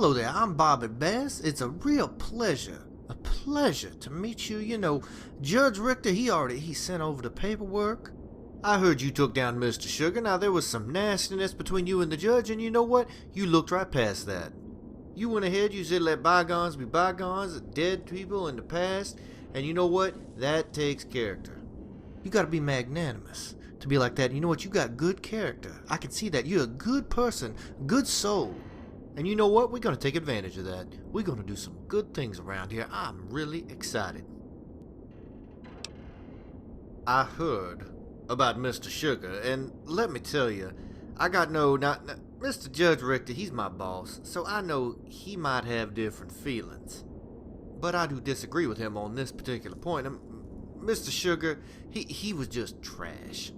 Hello there, I'm Bobby Bass. It's a real pleasure. A pleasure to meet you. You know, Judge Richter, he sent over the paperwork. I heard you took down Mr. Sugar. Now, there was some nastiness between you and the judge, and you know what? You looked right past that. You went ahead, you said let bygones be bygones, dead people in the past, and you know what? That takes character. You gotta be magnanimous to be like that. You know what? You got good character. I can see that. You're a good person, good soul. And you know what? We're going to take advantage of that. We're going to do some good things around here. I'm really excited. I heard about Mr. Sugar, and let me tell you, I got Mr. Judge Richter, he's my boss, so I know he might have different feelings. But I do disagree with him on this particular point. Mr. Sugar, he was just trash.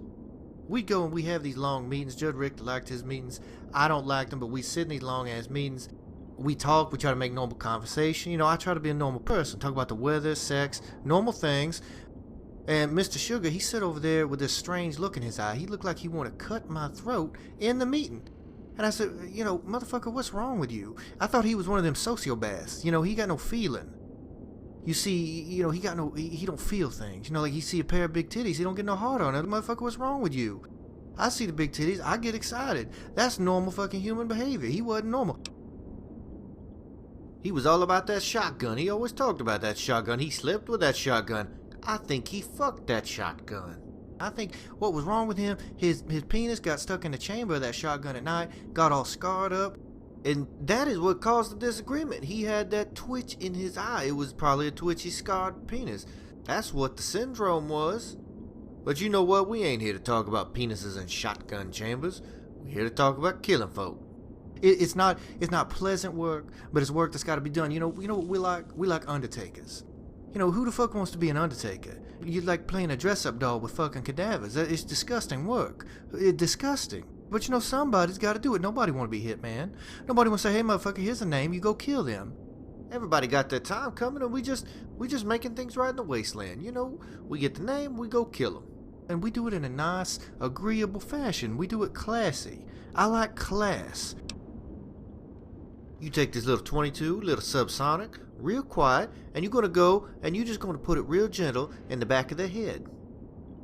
We go and we have these long meetings. Judge Richter liked his meetings. I don't like them, but we sit in these long ass meetings. We talk, we try to make normal conversation. You know, I try to be a normal person. Talk about the weather, sex, normal things. And Mr. Sugar, he sit over there with this strange look in his eye. He looked like he wanted to cut my throat in the meeting. And I said, you know, motherfucker, what's wrong with you? I thought he was one of them sociopaths. You know, he got no feeling. You see, you know, he don't feel things. You know, like he see a pair of big titties, he don't get no heart on it. Motherfucker, what's wrong with you? I see the big titties, I get excited. That's normal fucking human behavior. He wasn't normal. He was all about that shotgun. He always talked about that shotgun. He slept with that shotgun. I think he fucked that shotgun. I think what was wrong with him, his penis got stuck in the chamber of that shotgun at night, got all scarred up. And that is what caused the disagreement. He had that twitch in his eye. It was probably a twitchy, scarred penis. That's what the syndrome was. But you know what? We ain't here to talk about penises and shotgun chambers. We're here to talk about killing folk. It's not pleasant work, but it's work that's got to be done. You know what we like? We like undertakers. You know, who the fuck wants to be an undertaker? You like playing a dress-up doll with fucking cadavers. It's disgusting work. It's disgusting. But you know, somebody's got to do it. Nobody want to be Hitman. Nobody want to say, hey, motherfucker, here's a name. You go kill them. Everybody got their time coming, and we just making things right in the wasteland. You know, we get the name, we go kill them. And we do it in a nice, agreeable fashion. We do it classy. I like class. You take this little 22, little subsonic, real quiet, and you're going to go, and you're just going to put it real gentle in the back of their head.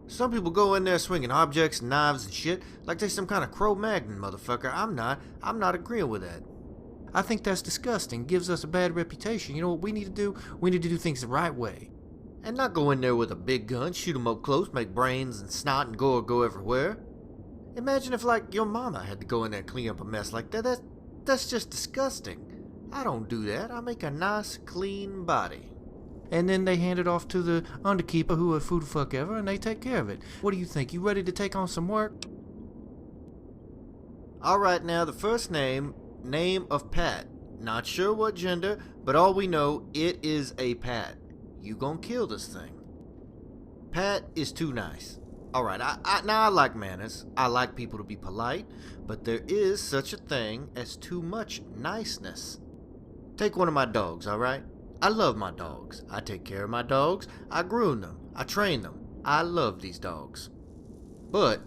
Some people go in there swinging objects and knives and shit like they some kind of Cro-Magnon motherfucker. I'm not agreeing with that. I think that's disgusting. Gives us a bad reputation. You know what we need to do? We need to do things the right way. And not go in there with a big gun, shoot them up close, make brains and snot and gore go everywhere. Imagine if, like, your mama had to go in there and clean up a mess like that. That's just disgusting. I don't do that. I make a nice, clean body. And then they hand it off to the underkeeper, who a food fuck ever, and they take care of it. What do you think? You ready to take on some work? Alright, now the first name of Pat. Not sure what gender, but all we know, it is a Pat. You gonna kill this thing. Pat is too nice. Alright, I like manners. I like people to be polite, but there is such a thing as too much niceness. Take one of my dogs, alright? I love my dogs. I take care of my dogs. I groom them. I train them. I love these dogs. But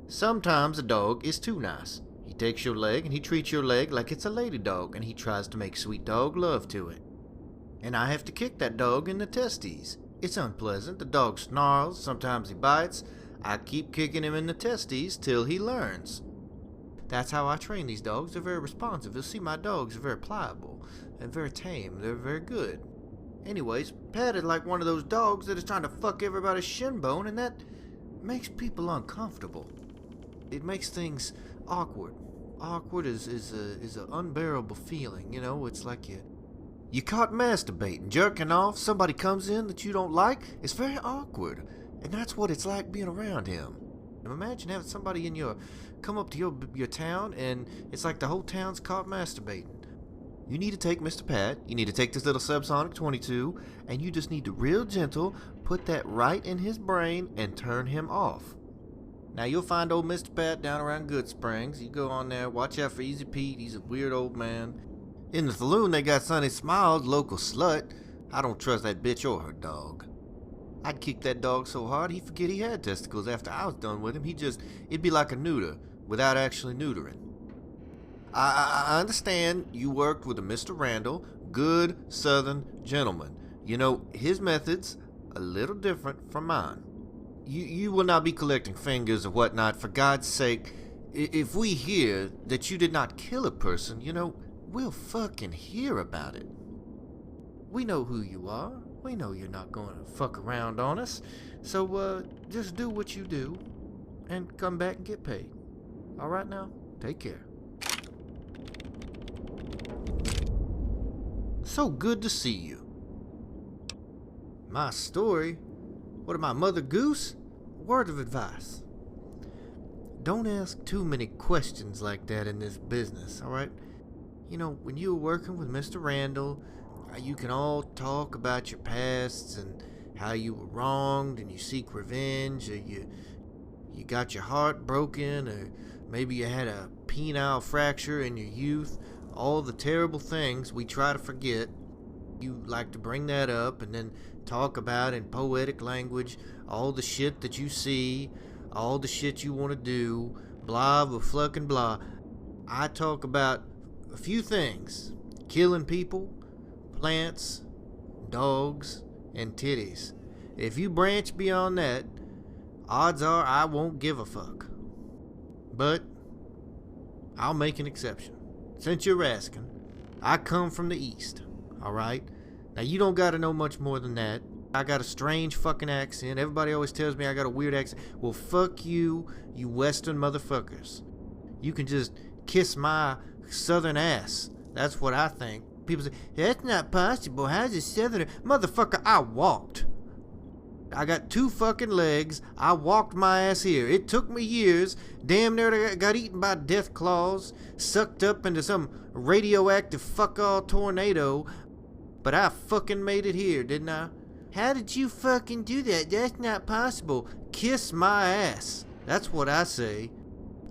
sometimes a dog is too nice. He takes your leg and he treats your leg like it's a lady dog, and he tries to make sweet dog love to it. And I have to kick that dog in the testes. It's unpleasant. The dog snarls. Sometimes he bites. I keep kicking him in the testes till he learns. That's how I train these dogs. They're very responsive. You'll see my dogs are very pliable and very tame. They're very good. Anyways, Pat is like one of those dogs that is trying to fuck everybody's shin bone, and that makes people uncomfortable. It makes things awkward. Awkward is an unbearable feeling, you know? It's like you caught masturbating, jerking off, somebody comes in that you don't like. It's very awkward, and that's what it's like being around him. Imagine having somebody come up to your town, and it's like the whole town's caught masturbating. You need to take Mr. Pat, you need to take this little subsonic 22, and you just need to real gentle put that right in his brain and turn him off. Now you'll find old Mr. Pat down around Good Springs. You go on there, watch out for Easy Pete, he's a weird old man. In the saloon they got Sunny Smiles, local slut. I don't trust that bitch or her dog. I'd kick that dog so hard he'd forget he had testicles after I was done with him. It'd be like a neuter without actually neutering. I understand you worked with a Mr. Randall, good Southern gentleman. You know, his methods a little different from mine. You will not be collecting fingers or whatnot. For God's sake, if we hear that you did not kill a person, we'll fucking hear about it. We know who you are. We know you're not going to fuck around on us. So, just do what you do and come back and get paid. All right now? Take care. So good to see you. My story? What am I, Mother Goose? Word of advice. Don't ask too many questions like that in this business, alright? When you were working with Mr. Randall, you can all talk about your pasts and how you were wronged and you seek revenge, or you got your heart broken, or maybe you had a penile fracture in your youth. All the terrible things we try to forget. You like to bring that up and then talk about in poetic language all the shit that you see, all the shit you want to do, blah blah fucking blah. I talk about a few things: killing people, plants, dogs, and titties. If you branch beyond that, odds are I won't give a fuck. But I'll make an exception. Since you're asking, I come from the East, alright? Now, you don't gotta know much more than that. I got a strange fucking accent. Everybody always tells me I got a weird accent. Well, fuck you, you Western motherfuckers. You can just kiss my Southern ass. That's what I think. People say, that's not possible. How's a Southerner? Motherfucker, I walked. I got 2 fucking legs. I walked my ass here. It took me years. Damn near got eaten by death claws, sucked up into some radioactive fuck-all tornado. But I fucking made it here, didn't I? How did you fucking do that? That's not possible. Kiss my ass. That's what I say.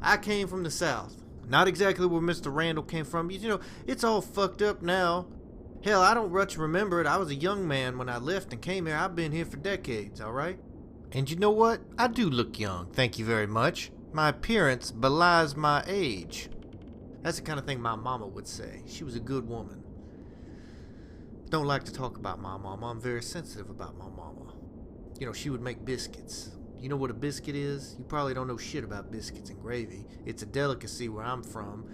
I came from the South. Not exactly where Mr. Randall came from. It's all fucked up now. Hell, I don't much remember it. I was a young man when I left and came here. I've been here for decades, alright? And you know what? I do look young, thank you very much. My appearance belies my age. That's the kind of thing my mama would say. She was a good woman. Don't like to talk about my mama. I'm very sensitive about my mama. She would make biscuits. You know what a biscuit is? You probably don't know shit about biscuits and gravy. It's a delicacy where I'm from.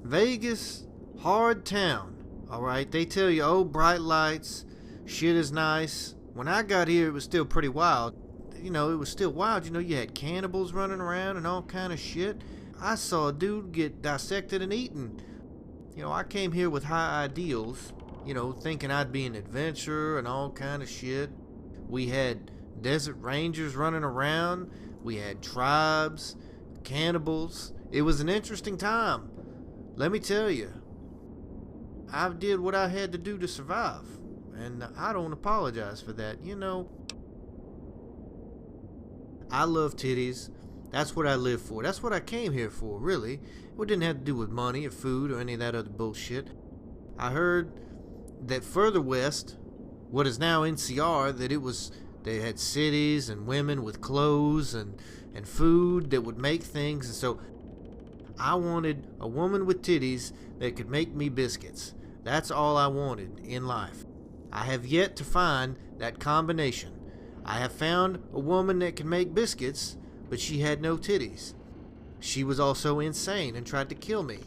Vegas, hard town, alright? They tell you, oh, bright lights, shit is nice. When I got here, it was still pretty wild. It was still wild. You had cannibals running around and all kind of shit. I saw a dude get dissected and eaten. I came here with high ideals, thinking I'd be an adventurer and all kind of shit. We had desert rangers running around. We had tribes, cannibals. It was an interesting time. Let me tell you, I did what I had to do to survive, and I don't apologize for that. I love titties. That's what I live for. That's what I came here for, really. It didn't have to do with money or food or any of that other bullshit. I heard that further west, what is now NCR, that they had cities and women with clothes and food that would make things, and so I wanted a woman with titties that could make me biscuits. That's all I wanted in life. I have yet to find that combination. I have found a woman that can make biscuits, but she had no titties. She was also insane and tried to kill me.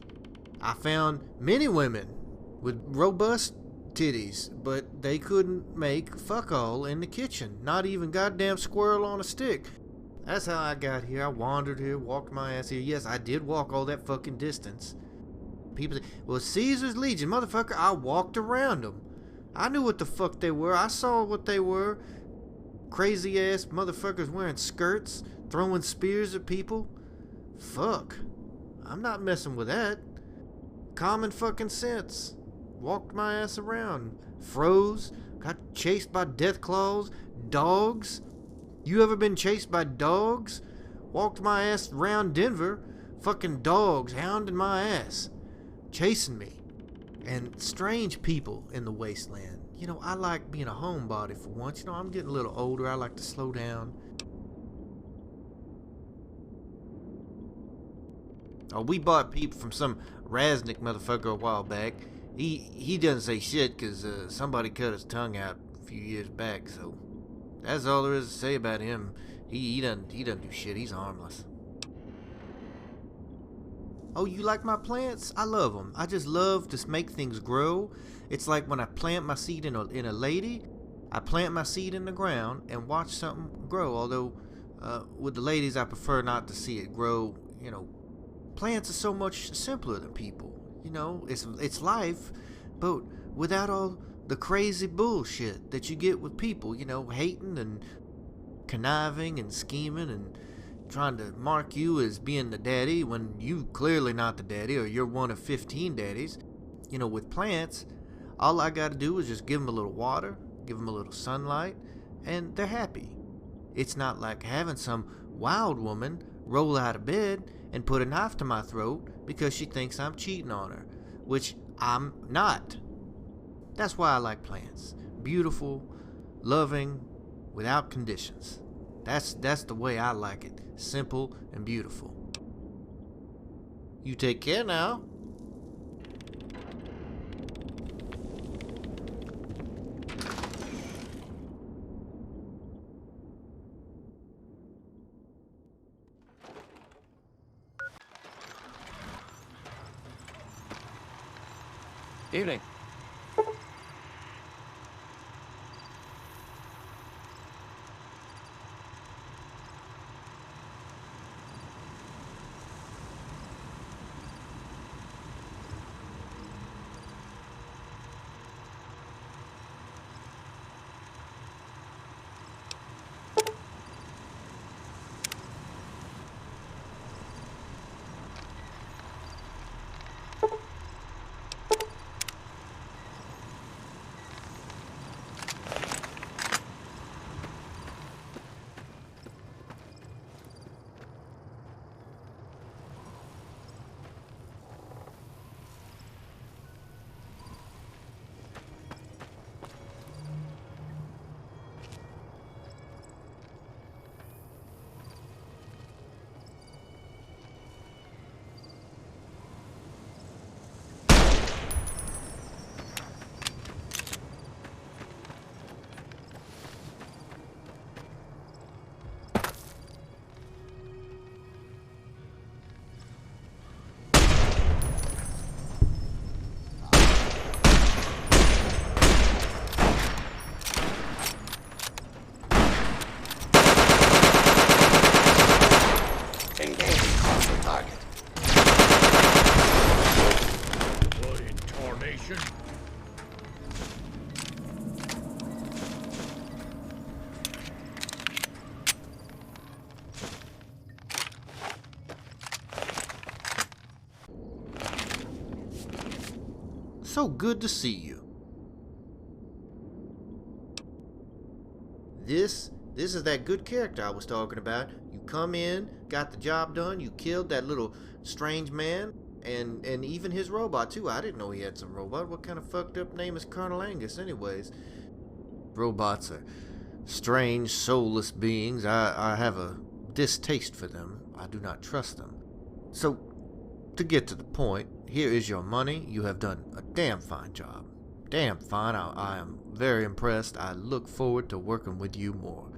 I found many women with robust titties, but they couldn't make fuck all in the kitchen. Not even goddamn squirrel on a stick. That's how I got here. I wandered here, walked my ass here. Yes, I did walk all that fucking distance. People say, well, Caesar's Legion, motherfucker, I walked around them. I knew what the fuck they were. I saw what they were. Crazy ass motherfuckers wearing skirts, throwing spears at people. Fuck. I'm not messing with that. Common fucking sense. Walked my ass around. Froze. Got chased by death claws. Dogs. You ever been chased by dogs? Walked my ass around Denver. Fucking dogs hounding my ass. Chasing me. And strange people in the wasteland. I like being a homebody for once. I'm getting a little older. I like to slow down. Oh, we bought peep from some Raznik motherfucker a while back. He doesn't say shit because somebody cut his tongue out a few years back, so that's all there is to say about him. He doesn't do shit. He's harmless. Oh, you like my plants? I love them. I just love to make things grow. It's like when I plant my seed in a lady, I plant my seed in the ground and watch something grow. Although with the ladies, I prefer not to see it grow. You know, plants are so much simpler than people. You know, it's life, but without all the crazy bullshit that you get with people. You know, hating and conniving and scheming and trying to mark you as being the daddy when you clearly not the daddy, or you're one of 15 daddies. You know, with plants, all I gotta do is just give them a little water, give them a little sunlight, and they're happy. It's not like having some wild woman roll out of bed and put a knife to my throat because she thinks I'm cheating on her, which I'm not. That's why I like plants. Beautiful, loving, without conditions. That's the way I like it. Simple and beautiful. You take care now. Evening. Engaging hostile target. What in tarnation? So good to see you. This is that good character I was talking about. You come in, got the job done, you killed that little strange man, and even his robot too. I didn't know he had some robot. What kind of fucked up name is Colonel Angus anyways? Robots are strange, soulless beings. I have a distaste for them. I do not trust them. So, to get to the point, here is your money. You have done a damn fine job. Damn fine. I am very impressed. I look forward to working with you more.